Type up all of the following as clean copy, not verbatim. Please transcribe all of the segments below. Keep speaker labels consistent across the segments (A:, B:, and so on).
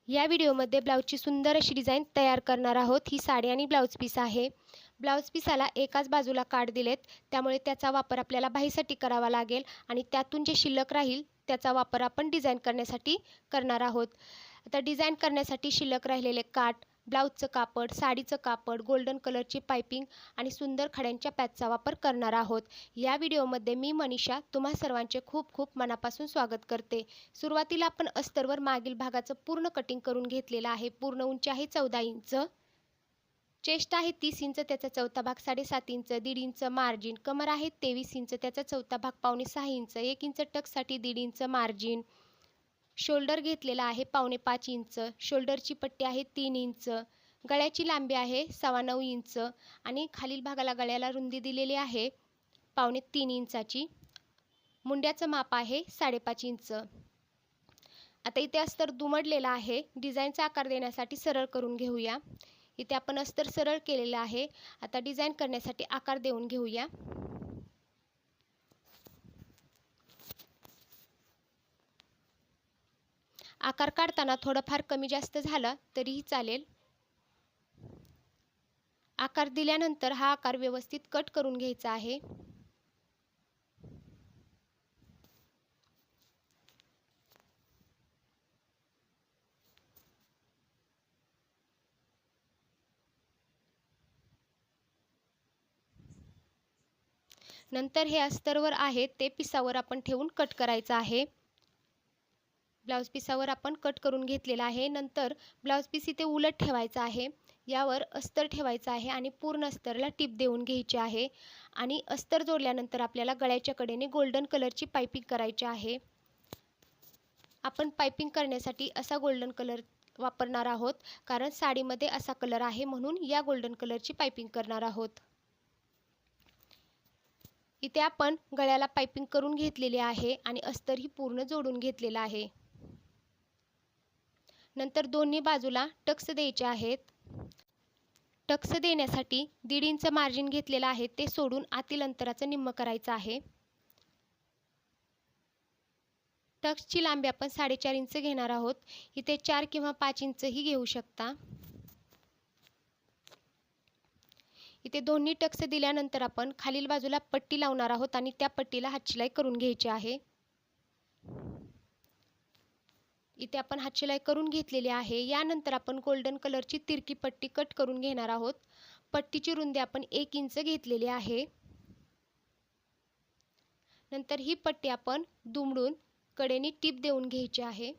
A: या व्हिडिओमध्ये ब्लाऊजची सुंदर अशी डिझाइन तयार करणार आहोत। ही साडी आणि ब्लाऊज पीस आहे। ब्लाऊज पीसाला एकाच बाजूला काठ दिलेत, त्यामुळे त्याचा वापर आपल्याला बाहीसाठी करावा लागेल आणि त्यातून जे शिल्लक राहील त्याचा वापर आपण डिझाइन करण्यासाठी करणार आहोत। आता डिझाइन करण्यासाठी शिल्लक राहिलेले काठ, ब्लाऊजचं कापड, साडीचं कापड, गोल्डन कलरची पाइपिंग आणि सुंदर खड्यांच्या पॅचचा वापर करणार आहोत। या व्हिडिओमध्ये मी मनीषा तुम्हा सर्वांचे खूप खूप मनापासून स्वागत करते। सुरुवातीला आपण अस्तरवर मागील भागाचं पूर्ण कटिंग करून घेतलेलं आहे। पूर्ण उंची आहे 14 इंच, चेस्ट आहे 30 इंच, त्याचा चौथा भाग 7.5 इंच, 1.5 इंच मार्जिन, कमर आहे 23 इंच, त्याचा चौथा भाग 5.25 इंच, 1 इंच टक्ससाठी 1.5 इंच मार्जिन, शोल्डर घेतलेला आहे 5.25 इंच, शोल्डरची पट्टी आहे 3 इंच, गळ्याची लांबी आहे 9.25 इंच आणि खालील भागाला गळ्याला रुंदी दिलेली आहे 3.25 इंचाची, मुंड्याचं माप आहे 5.5 इंच। आता इथे अस्तर दुमडलेला आहे, डिझाईनचा आकार देण्यासाठी सरळ करून घेऊया। इथे आपण अस्तर सरळ केलेला आहे। आता डिझाइन करण्यासाठी आकार देऊन घेऊया। आकार काढताना थोडंफार कमी जास्त झालं तरीही चालेल। आकार दिल्यानंतर हा आकार व्यवस्थित कट करून घ्यायचा आहे। नंतर हे अस्तरवर आहे ते पिसावर आपण ठेवून कट करायचं आहे। ब्लाऊज पिसावर आपण कट करून घेतलेला आहे। नंतर ब्लाऊज पीस इथे उलट ठेवायचा आहे, यावर अस्तर ठेवायचं आहे आणि पूर्ण अस्तरला टिप देऊन घ्यायची आहे आणि अस्तर जोडल्यानंतर आपल्याला गळ्याच्या कडेने गोल्डन कलरची पाइपिंग करायची आहे। आपण पाइपिंग करण्यासाठी असा गोल्डन कलर वापरणार आहोत, कारण साडीमध्ये असा कलर आहे म्हणून या गोल्डन कलरची पाइपिंग करणार आहोत। इथे आपण गळ्याला पाइपिंग करून घेतलेली आहे आणि अस्तर ही पूर्ण जोडून घेतलेला आहे। नंतर दोन्ही बाजूला टक्स द्यायचे आहेत। टक्स देण्यासाठी 1.5 इंच मार्जिन घेतलेला आहे, ते सोडून आतील अंतराचं निम्म करायचं आहे। टक्सची लांबी आपण 4.5 इंच घेणार आहोत। इथे 4 किंवा 5 इंच ही घेऊ शकता। इथे दोन्ही टक्स दिल्यानंतर आपण खालील बाजूला पट्टी लावणार आहोत आणि त्या पट्टीला हातशिलाई करून घ्यायची आहे। इथे आपण हातशिलाई करून घेतलेली आहे। यानंतर आपण गोल्डन कलरची तिरकी पट्टी कट करून घेणार आहोत। पट्टीची रुंदी आपण 1 इंच घेतलेली आहे। नंतर ही पट्टी आपण दुमडून कडेने टिप देऊन घ्यायची आहे।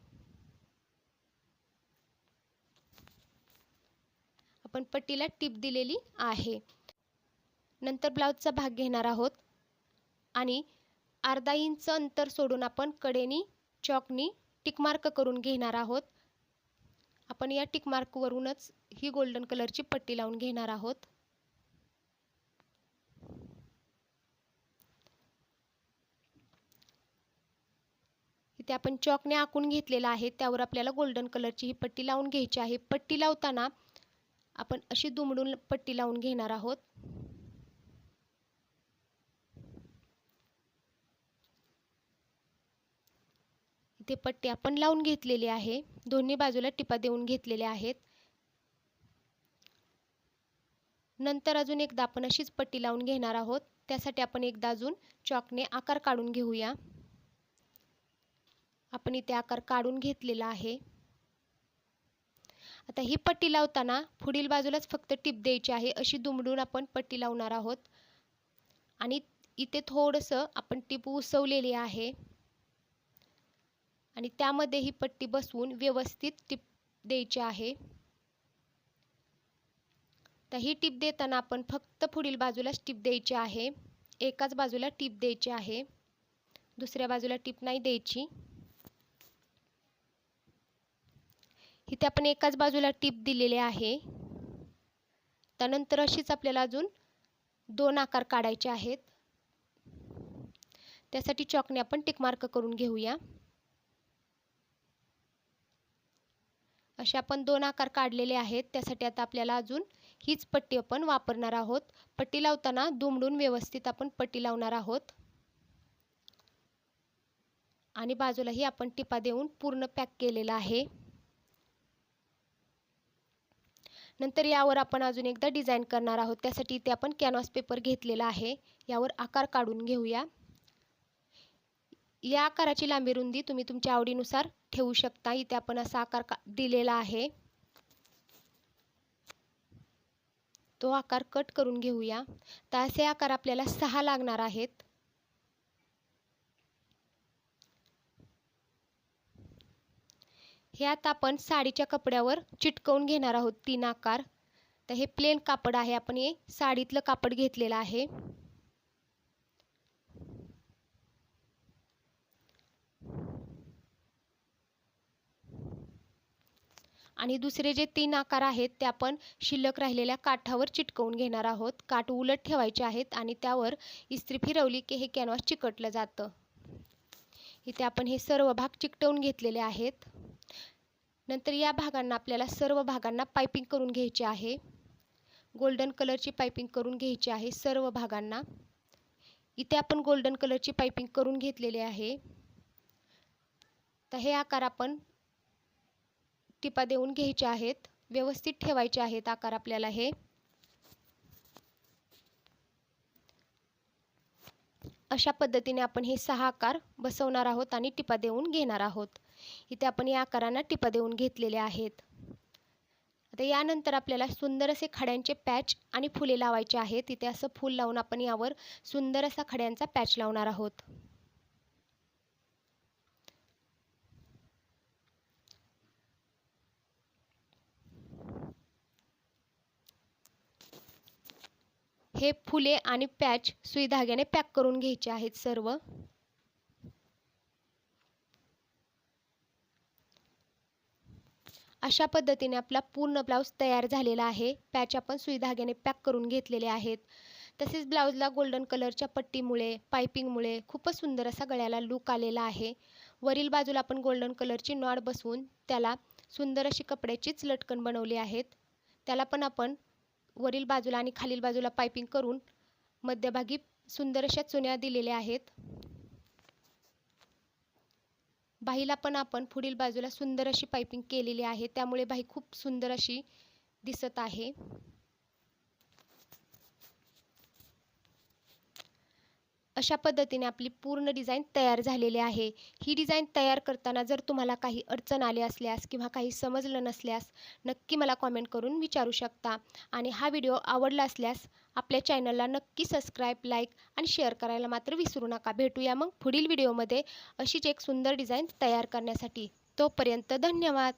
A: आपण पट्टीला टिप दिलेली आहे। नंतर ब्लाऊजचा भाग घेणार आहोत आणि अर्धा इंच अंतर सोडून आपण कडेने चॉकनी टिक मार्क करून घेणार आहोत। आपण या टिक मार्क वरूनच ही गोल्डन कलरची पट्टी लावून घेणार आहोत। इथे आपण चॉकने आखून घेतलेला आहे, त्यावर आपल्याला गोल्डन कलरची ही पट्टी लावून घ्यायची आहे। पट्टी लावताना आपण अशी दुमडून पट्टी लावून घेणार आहोत। इथे पट्टी आपण लावून घेतलेली आहे, दोन्ही बाजूला टिपा देऊन घेतलेल्या आहेत। नंतर अजून एकदा आपण अशीच पट्टी लावून घेणार आहोत। त्यासाठी आपण एकदा अजून चॉकने आकार काढून घेऊया। आपण इथे आकार काढून घेतलेला आहे। आता ही पट्टी लावताना पुढील बाजूलाच फक्त टिप द्यायची आहे, अशी दुमडून आपण पट्टी लावणार आहोत आणि इथे थोडंसं आपण टिप उसवलेली आहे आणि त्यामध्ये ही पट्टी बसवून व्यवस्थित टिप द्यायची आहे। तर ही टिप देताना आपण फक्त पुढील बाजूलाच टिप द्यायची आहे, एकाच बाजूला टिप द्यायची आहे, दुसऱ्या बाजूला टिप नाही द्यायची। इथे आपण एकाच बाजूला टिप दिलेली आहे। त्यानंतर अशीच आपल्याला अजून 2 आकार काढायचे आहेत। त्यासाठी चॉकने आपण टिक मार्क करून घेऊया। असे आपण 2 आकार काढलेले आहेत। त्यासाठी आता आपल्याला अजून हीच पट्टी आपण वापरणार आहोत। पट्टी लावताना दुमडून व्यवस्थित आपण पट्टी लावणार आहोत आणि बाजूलाही आपण टिपा देऊन पूर्ण पॅक केलेला आहे। नंतर यावर आपण अजून एकदा डिझाईन करणार आहोत. त्यासाठी इथे आपण कॅनव्हास पेपर घेतलेला आहे. यावर आकार काढून घेऊया. या आकाराची लांबी रुंदी तुम्ही तुमच्या आवडीनुसार ठेवू शकता. इथे आपण असा आकार दिलेला आहे. तो आकार कट करून घेऊया. तर असे आकार आपल्याला 6 लागणार आहेत. हे आता आपण साडीच्या कपड्यावर चिटकवून घेणार आहोत 3 आकार. तर हे प्लेन कापड आहे. आपण हे साडीतलं कापड घेतलेलं आहे. आणि दुसरे जे 3 आकार आहेत ते आपण शिल्लक राहिलेल्या काठावर चिटकवून घेणार आहोत. काठ उलट ठेवायचे आहेत आणि त्यावर इस्त्री फिरवली की हे कॅनव्हास चिकटलं जातं. इथे आपण हे सर्व भाग चिकटवून घेतलेले आहेत. नंतर या भागांना आपल्याला सर्व भागांना पाइपिंग करून घ्यायची आहे. गोल्डन कलरची पाइपिंग करून घ्यायची आहे सर्व भागांना. इथे आपण गोल्डन कलरची पाइपिंग करून घेतलेली आहे. तर हे आकार आपण टिपा देऊन घ्यायचे आहेत. व्यवस्थित ठेवायचे आहेत आकार आपल्याला हे. अशा पद्धतीने आपण हे 6 आकार बसवणार आहोत आणि टिपा देऊन घेणार आहोत. इथे आपण या आकारांना टिपा देऊन घेतलेले आहेत. आता यानंतर आपल्याला सुंदर असे खड्यांचे पॅच आणि फुले लावायचे आहेत. इथे असं फूल लावून आपण यावर सुंदर असा खड्यांचा पॅच लावणार आहोत. हे फुले आणि पॅच सुई धाग्याने पॅक करून घ्यायचे आहेत सर्व. अशा पद्धतीने आपला पूर्ण ब्लाऊज तयार झालेला आहे. पॅच आपण सुई धाग्याने पॅक करून घेतलेले आहेत. तसेच ब्लाऊजला गोल्डन कलरच्या पट्टीमुळे पाइपिंगमुळे खूपच सुंदर असा गळ्याला लूक आलेला आहे. वरील बाजूला आपण गोल्डन कलरची नॉट बसवून त्याला सुंदर अशी कपड्याचीच लटकन बनवली आहेत. त्याला पण आपण वरील बाजूला आणि खालील बाजूला पाइपिंग करून मध्यभागी सुंदर अशा चुन्या दिलेल्या आहेत. बाहीला पण आपण पुढील बाजूला सुंदर अशी पाइपिंग केलेली आहे. त्यामुळे बाही खूप सुंदर अशी दिसत आहे. अशा पद्धतीने आपली पूर्ण डिझाईन तयार झालेली आहे. ही डिझाईन तयार करताना जर तुम्हाला काही अडचण आली असल्यास किंवा काही समजलं नसल्यास नक्की मला कॉमेंट करून विचारू शकता. आणि हा व्हिडिओ आवडला असल्यास आपल्या चॅनलला नक्की सबस्क्राईब, लाईक आणि शेअर करायला मात्र विसरू नका. भेटूया मग पुढील व्हिडिओमध्ये अशीच एक सुंदर डिझाईन तयार करण्यासाठी. तोपर्यंत धन्यवाद.